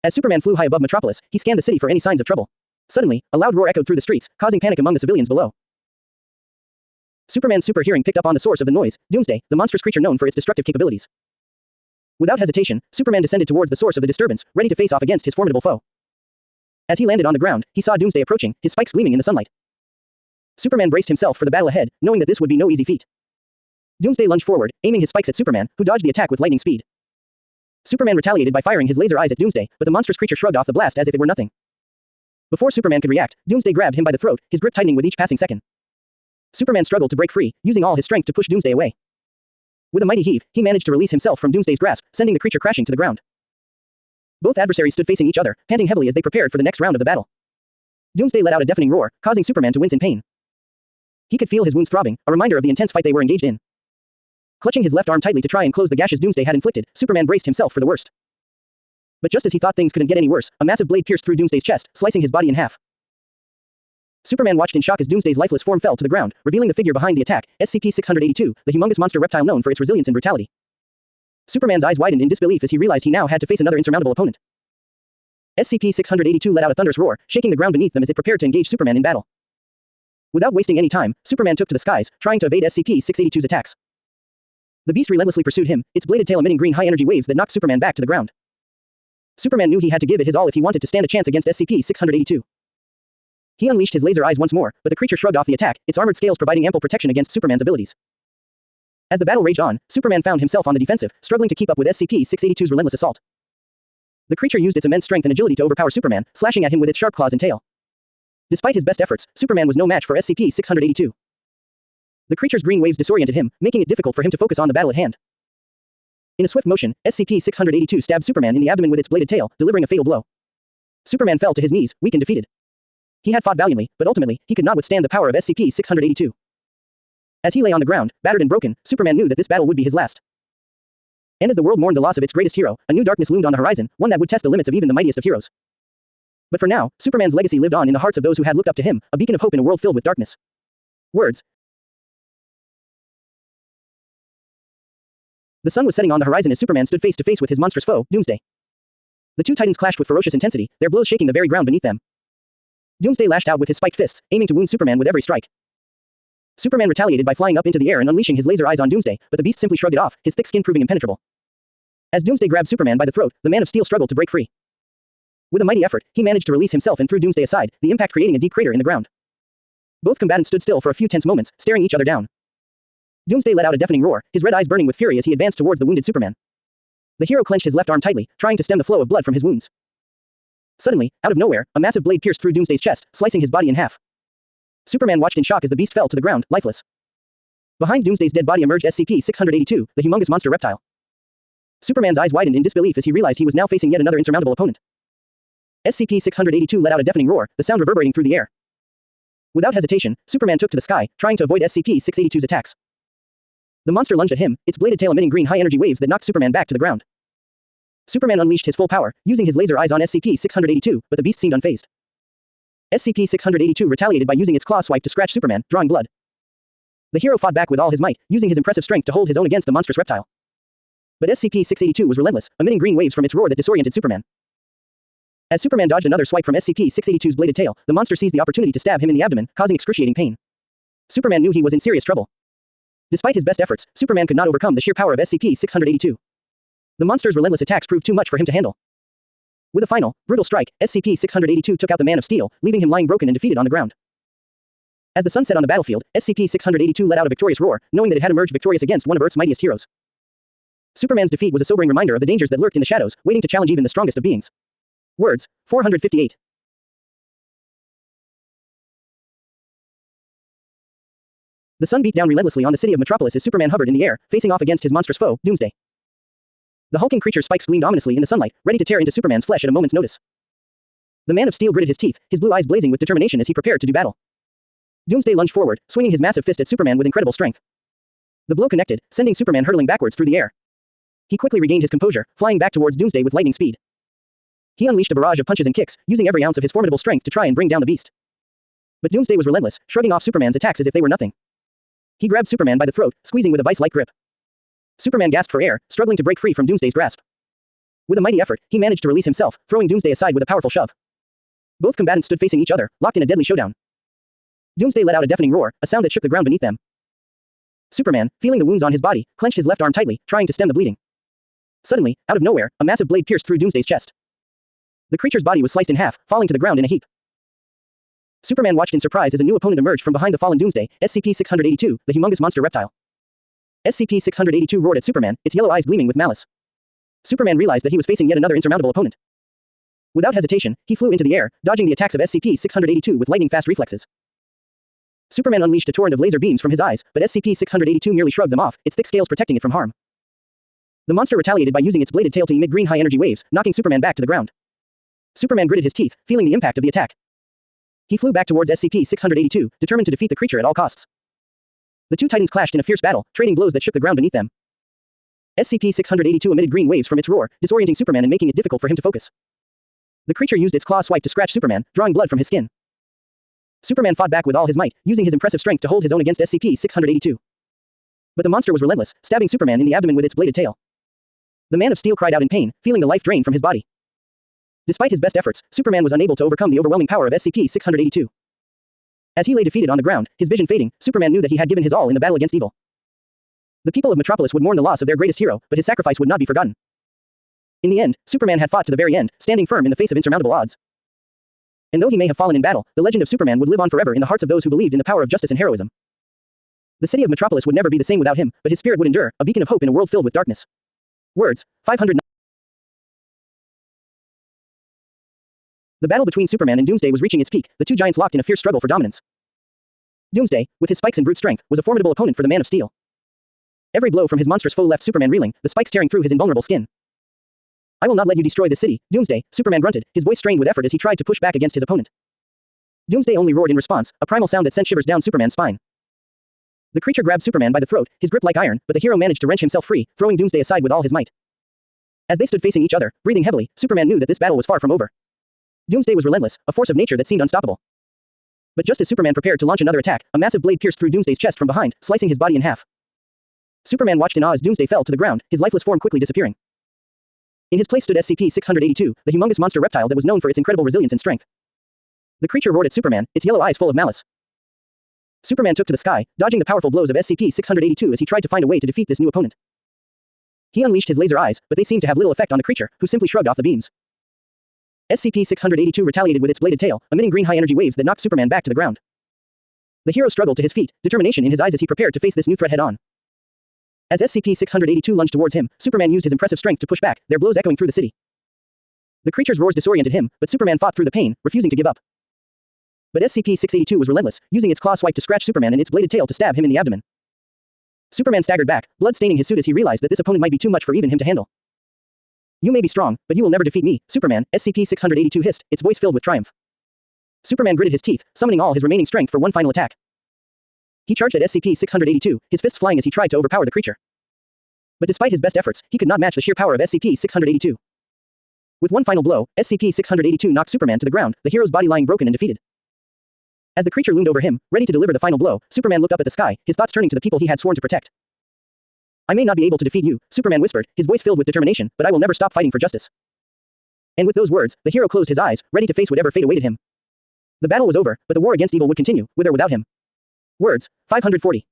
As Superman flew high above Metropolis, he scanned the city for any signs of trouble. Suddenly, a loud roar echoed through the streets, causing panic among the civilians below. Superman's super hearing picked up on the source of the noise, Doomsday, the monstrous creature known for its destructive capabilities. Without hesitation, Superman descended towards the source of the disturbance, ready to face off against his formidable foe. As he landed on the ground, he saw Doomsday approaching, his spikes gleaming in the sunlight. Superman braced himself for the battle ahead, knowing that this would be no easy feat. Doomsday lunged forward, aiming his spikes at Superman, who dodged the attack with lightning speed. Superman retaliated by firing his laser eyes at Doomsday, but the monstrous creature shrugged off the blast as if it were nothing. Before Superman could react, Doomsday grabbed him by the throat, his grip tightening with each passing second. Superman struggled to break free, using all his strength to push Doomsday away. With a mighty heave, he managed to release himself from Doomsday's grasp, sending the creature crashing to the ground. Both adversaries stood facing each other, panting heavily as they prepared for the next round of the battle. Doomsday let out a deafening roar, causing Superman to wince in pain. He could feel his wounds throbbing, a reminder of the intense fight they were engaged in. Clutching his left arm tightly to try and close the gashes Doomsday had inflicted, Superman braced himself for the worst. But just as he thought things couldn't get any worse, a massive blade pierced through Doomsday's chest, slicing his body in half. Superman watched in shock as Doomsday's lifeless form fell to the ground, revealing the figure behind the attack, SCP-682, the humongous monster reptile known for its resilience and brutality. Superman's eyes widened in disbelief as he realized he now had to face another insurmountable opponent. SCP-682 let out a thunderous roar, shaking the ground beneath them as it prepared to engage Superman in battle. Without wasting any time, Superman took to the skies, trying to evade SCP-682's attacks. The beast relentlessly pursued him, its bladed tail emitting green high-energy waves that knocked Superman back to the ground. Superman knew he had to give it his all if he wanted to stand a chance against SCP-682. He unleashed his laser eyes once more, but the creature shrugged off the attack, its armored scales providing ample protection against Superman's abilities. As the battle raged on, Superman found himself on the defensive, struggling to keep up with SCP-682's relentless assault. The creature used its immense strength and agility to overpower Superman, slashing at him with its sharp claws and tail. Despite his best efforts, Superman was no match for SCP-682. The creature's green waves disoriented him, making it difficult for him to focus on the battle at hand. In a swift motion, SCP-682 stabbed Superman in the abdomen with its bladed tail, delivering a fatal blow. Superman fell to his knees, weak and defeated. He had fought valiantly, but ultimately, he could not withstand the power of SCP-682. As he lay on the ground, battered and broken, Superman knew that this battle would be his last. And as the world mourned the loss of its greatest hero, a new darkness loomed on the horizon, one that would test the limits of even the mightiest of heroes. But for now, Superman's legacy lived on in the hearts of those who had looked up to him, a beacon of hope in a world filled with darkness. Words. The sun was setting on the horizon as Superman stood face to face with his monstrous foe, Doomsday. The two titans clashed with ferocious intensity, their blows shaking the very ground beneath them. Doomsday lashed out with his spiked fists, aiming to wound Superman with every strike. Superman retaliated by flying up into the air and unleashing his laser eyes on Doomsday, but the beast simply shrugged it off, his thick skin proving impenetrable. As Doomsday grabbed Superman by the throat, the Man of Steel struggled to break free. With a mighty effort, he managed to release himself and threw Doomsday aside, the impact creating a deep crater in the ground. Both combatants stood still for a few tense moments, staring each other down. Doomsday let out a deafening roar, his red eyes burning with fury as he advanced towards the wounded Superman. The hero clenched his left arm tightly, trying to stem the flow of blood from his wounds. Suddenly, out of nowhere, a massive blade pierced through Doomsday's chest, slicing his body in half. Superman watched in shock as the beast fell to the ground, lifeless. Behind Doomsday's dead body emerged SCP-682, the humongous monster reptile. Superman's eyes widened in disbelief as he realized he was now facing yet another insurmountable opponent. SCP-682 let out a deafening roar, the sound reverberating through the air. Without hesitation, Superman took to the sky, trying to avoid SCP-682's attacks. The monster lunged at him, its bladed tail emitting green high-energy waves that knocked Superman back to the ground. Superman unleashed his full power, using his laser eyes on SCP-682, but the beast seemed unfazed. SCP-682 retaliated by using its claw swipe to scratch Superman, drawing blood. The hero fought back with all his might, using his impressive strength to hold his own against the monstrous reptile. But SCP-682 was relentless, emitting green waves from its roar that disoriented Superman. As Superman dodged another swipe from SCP-682's bladed tail, the monster seized the opportunity to stab him in the abdomen, causing excruciating pain. Superman knew he was in serious trouble. Despite his best efforts, Superman could not overcome the sheer power of SCP-682. The monster's relentless attacks proved too much for him to handle. With a final, brutal strike, SCP-682 took out the Man of Steel, leaving him lying broken and defeated on the ground. As the sun set on the battlefield, SCP-682 let out a victorious roar, knowing that it had emerged victorious against one of Earth's mightiest heroes. Superman's defeat was a sobering reminder of the dangers that lurked in the shadows, waiting to challenge even the strongest of beings. Words. 458. The sun beat down relentlessly on the city of Metropolis as Superman hovered in the air, facing off against his monstrous foe, Doomsday. The hulking creature's spikes gleamed ominously in the sunlight, ready to tear into Superman's flesh at a moment's notice. The Man of Steel gritted his teeth, his blue eyes blazing with determination as he prepared to do battle. Doomsday lunged forward, swinging his massive fist at Superman with incredible strength. The blow connected, sending Superman hurtling backwards through the air. He quickly regained his composure, flying back towards Doomsday with lightning speed. He unleashed a barrage of punches and kicks, using every ounce of his formidable strength to try and bring down the beast. But Doomsday was relentless, shrugging off Superman's attacks as if they were nothing. He grabbed Superman by the throat, squeezing with a vice-like grip. Superman gasped for air, struggling to break free from Doomsday's grasp. With a mighty effort, he managed to release himself, throwing Doomsday aside with a powerful shove. Both combatants stood facing each other, locked in a deadly showdown. Doomsday let out a deafening roar, a sound that shook the ground beneath them. Superman, feeling the wounds on his body, clenched his left arm tightly, trying to stem the bleeding. Suddenly, out of nowhere, a massive blade pierced through Doomsday's chest. The creature's body was sliced in half, falling to the ground in a heap. Superman watched in surprise as a new opponent emerged from behind the fallen Doomsday, SCP-682, the humongous monster reptile. SCP-682 roared at Superman, its yellow eyes gleaming with malice. Superman realized that he was facing yet another insurmountable opponent. Without hesitation, he flew into the air, dodging the attacks of SCP-682 with lightning-fast reflexes. Superman unleashed a torrent of laser beams from his eyes, but SCP-682 merely shrugged them off, its thick scales protecting it from harm. The monster retaliated by using its bladed tail to emit green high-energy waves, knocking Superman back to the ground. Superman gritted his teeth, feeling the impact of the attack. He flew back towards SCP-682, determined to defeat the creature at all costs. The two titans clashed in a fierce battle, trading blows that shook the ground beneath them. SCP-682 emitted green waves from its roar, disorienting Superman and making it difficult for him to focus. The creature used its claw swipe to scratch Superman, drawing blood from his skin. Superman fought back with all his might, using his impressive strength to hold his own against SCP-682. But the monster was relentless, stabbing Superman in the abdomen with its bladed tail. The Man of Steel cried out in pain, feeling the life drain from his body. Despite his best efforts, Superman was unable to overcome the overwhelming power of SCP-682. As he lay defeated on the ground, his vision fading, Superman knew that he had given his all in the battle against evil. The people of Metropolis would mourn the loss of their greatest hero, but his sacrifice would not be forgotten. In the end, Superman had fought to the very end, standing firm in the face of insurmountable odds. And though he may have fallen in battle, the legend of Superman would live on forever in the hearts of those who believed in the power of justice and heroism. The city of Metropolis would never be the same without him, but his spirit would endure, a beacon of hope in a world filled with darkness. Words, 500. The battle between Superman and Doomsday was reaching its peak, the two giants locked in a fierce struggle for dominance. Doomsday, with his spikes and brute strength, was a formidable opponent for the Man of Steel. Every blow from his monstrous foe left Superman reeling, the spikes tearing through his invulnerable skin. I will not let you destroy this city, Doomsday, Superman grunted, his voice strained with effort as he tried to push back against his opponent. Doomsday only roared in response, a primal sound that sent shivers down Superman's spine. The creature grabbed Superman by the throat, his grip like iron, but the hero managed to wrench himself free, throwing Doomsday aside with all his might. As they stood facing each other, breathing heavily, Superman knew that this battle was far from over. Doomsday was relentless, a force of nature that seemed unstoppable. But just as Superman prepared to launch another attack, a massive blade pierced through Doomsday's chest from behind, slicing his body in half. Superman watched in awe as Doomsday fell to the ground, his lifeless form quickly disappearing. In his place stood SCP-682, the humongous monster reptile that was known for its incredible resilience and strength. The creature roared at Superman, its yellow eyes full of malice. Superman took to the sky, dodging the powerful blows of SCP-682 as he tried to find a way to defeat this new opponent. He unleashed his laser eyes, but they seemed to have little effect on the creature, who simply shrugged off the beams. SCP-682 retaliated with its bladed tail, emitting green high-energy waves that knocked Superman back to the ground. The hero struggled to his feet, determination in his eyes as he prepared to face this new threat head-on. As SCP-682 lunged towards him, Superman used his impressive strength to push back, their blows echoing through the city. The creature's roars disoriented him, but Superman fought through the pain, refusing to give up. But SCP-682 was relentless, using its claw swipe to scratch Superman and its bladed tail to stab him in the abdomen. Superman staggered back, blood staining his suit as he realized that this opponent might be too much for even him to handle. You may be strong, but you will never defeat me, Superman, SCP-682 hissed, its voice filled with triumph. Superman gritted his teeth, summoning all his remaining strength for one final attack. He charged at SCP-682, his fists flying as he tried to overpower the creature. But despite his best efforts, he could not match the sheer power of SCP-682. With one final blow, SCP-682 knocked Superman to the ground, the hero's body lying broken and defeated. As the creature loomed over him, ready to deliver the final blow, Superman looked up at the sky, his thoughts turning to the people he had sworn to protect. I may not be able to defeat you, Superman whispered, his voice filled with determination, but I will never stop fighting for justice. And with those words, the hero closed his eyes, ready to face whatever fate awaited him. The battle was over, but the war against evil would continue, with or without him. Words, 540.